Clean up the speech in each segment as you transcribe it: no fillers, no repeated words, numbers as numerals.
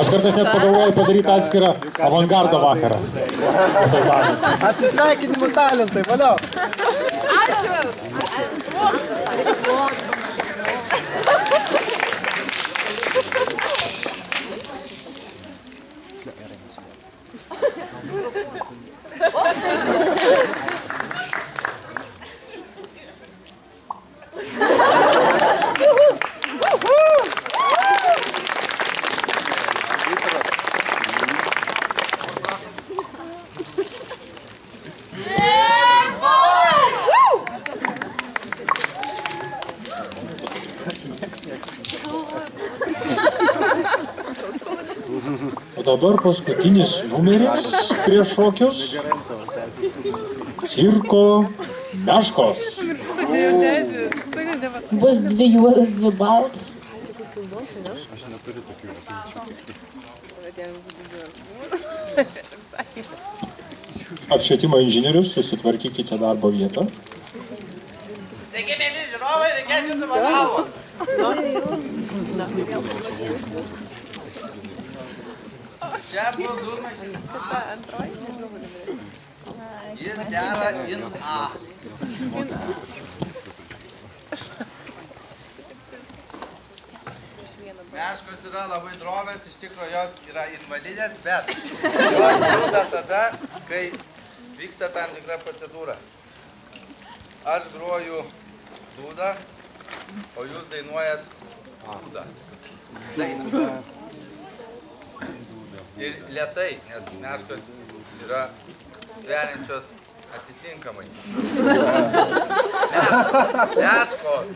Aš kartais net pagalvoju padaryti atskirą avangardo vakarą. Atsisveikinimų talentai, valio. Ačiū. O dabar paskutinis numeris prieš šokius. Cirko meškos. Bus 2 juodas, 2 baltas. Apšvietimo inžinierius, susitvarkykite darbo vietą. Taigi, mėly žiūrovai, reikės jūsų pagalbos. Čia bus dūmaišis. Jis dera in A. Meškos yra labai drovės, iš tikrųjų jos yra invalidės, bet jos juda tada, kai vyksta tam tikra procedūra. Aš groju dūdą, o jūs dainuojat dūdą. Dainą. Ir lėtai, nes meškos yra sveriančios atitinkamai. Meškos.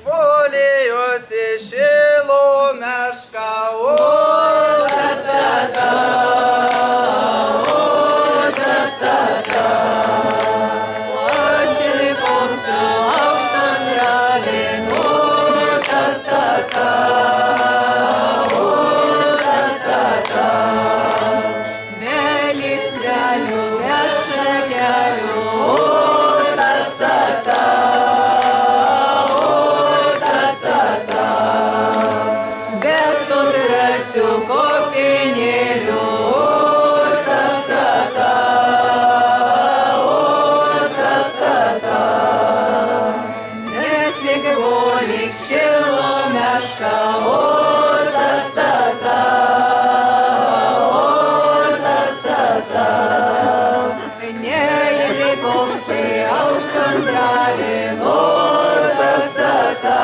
Volėjosi šilo meška, o ta-ta-ta, o ta-ta-ta. Pašilikom su aukštan ralin, o ta-ta-ta, o ta-ta-ta. Vėlis galiu, vešakeliu, o ta-ta-ta. Kopinėliu, o ta-ta-ta, o ta-ta-ta. Nesigvolik šilo meška, o ta-ta-ta, o ta-ta-ta. Neįlikom tai aukštan dralin, o ta-ta-ta,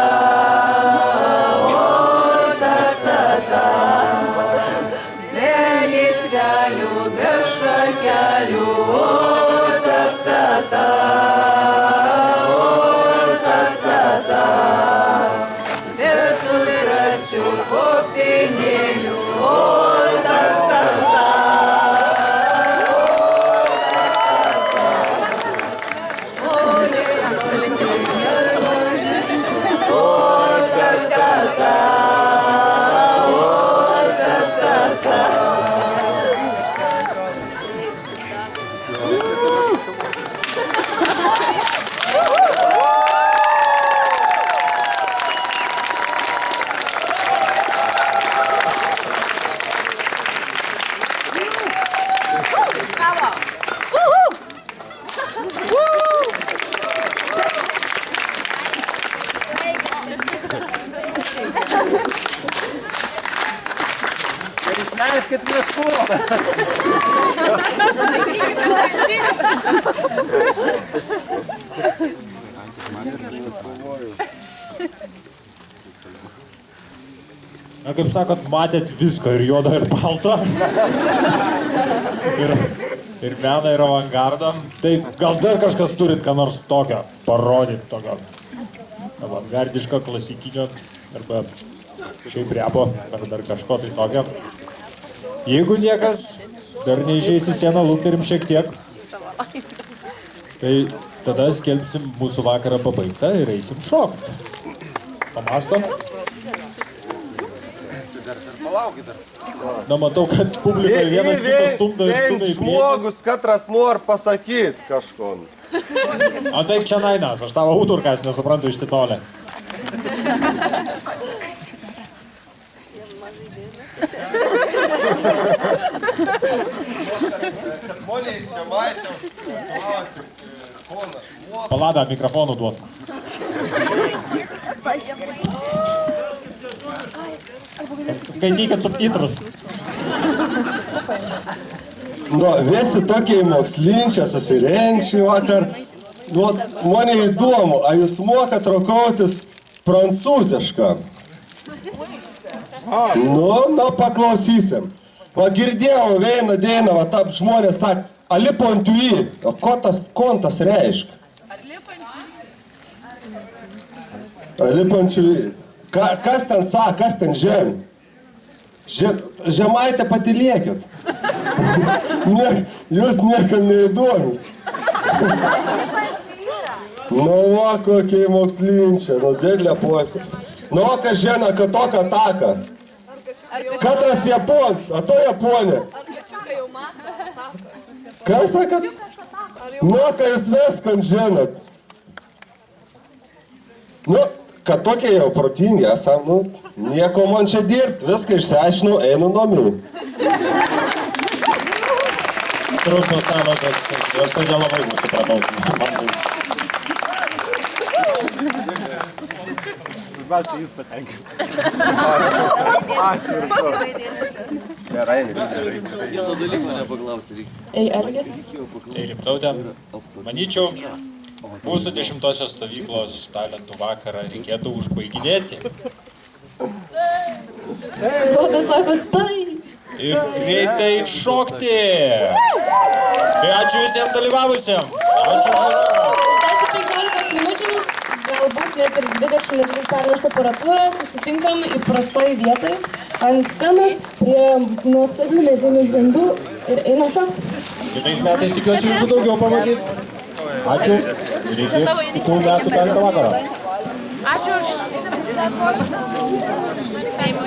o ta-ta-ta. Galiu be šakelių, o ta-ta-ta, o ta-ta-ta. Be toleracijų kopinėlių, o ta-ta-ta, o ta-ta-ta. Išleiskit meškų. Na, kaip sakot, matėt viską, ir juodą, ir baltą. Ir meną, ir avangardą. Tai gal dar kažkas turit ką nors tokio parodyti, tokio avangardiško, klasikinio, arba šiaip repo, ar dar kažko tai tokio. Jeigu niekas dar neišeis į sceną, lukterim šiek tiek, tai tada skelbsim mūsų vakarą pabaigtą ir eisim šokt. Pamastom? Palaukit dar. Na, matau, kad publikoje vienas kitas stumdo ir stumdo į priekį. Žmogus, katras nori pasakyti kažko. O tai čia nainas, aš tavo auturkas nesuprantu iš titolė. Kad moniai Žemaičiams klausim, ponas Šmuokas. Palada, mikrofonų duos. Skaitykit subtitrus. Nu, visi tokie mokslinčiai susirenči vakar. Nu, mane įdomu, ar jūs mokat rokautis prancūzišką? Nu, paklausysim. Va girdėjau, vieną dieną, va tap žmonės sak, ali pontuji. O ko tas kontas reiškia? Ali pontuji. Kas ten sak, kas ten žem? Žemaitė patylėkit. Jūs niekam neįdomis. Nu, va, kokie mokslinčiai, nu, dėlė poika. Nu, kas žena, kad tokia taka. Katras Japons, a to Japonė. Kas sakat? Nu, ką jūs viską žinot. Nu, kad tokie jau protingi esam, nu, nieko man čia dirbt, viską išsiaiškinau, einu namie. Trumpas nuotraukas, aš tai nelabai supratau. Čia jūs patenkinti. Atsiprašau. Gerai, Vieno dalyko nepaklausti reikia. Ei, Algi. Tai Rimtautė, manyčiau, mūsų 10-osios stovyklos talentų vakarą reikėtų užbaiginėti. Godas sako, tai. Ir greitai šokti. Tai ačiū visiems dalyvavusiems. Ačiū žiūrovams. 10-15 minučių, galbūt net ir 20, nes reikia pernešti aparatūrą, susitinkam įprastoj vietoj, ant scenos, prie nuostabių medinių grindų ir einam šokti. Kitais metais tikiuosi jūsų daugiau pamatyti. Ačiū. Ir iki kitų metų 5 vakaro. Ačiū už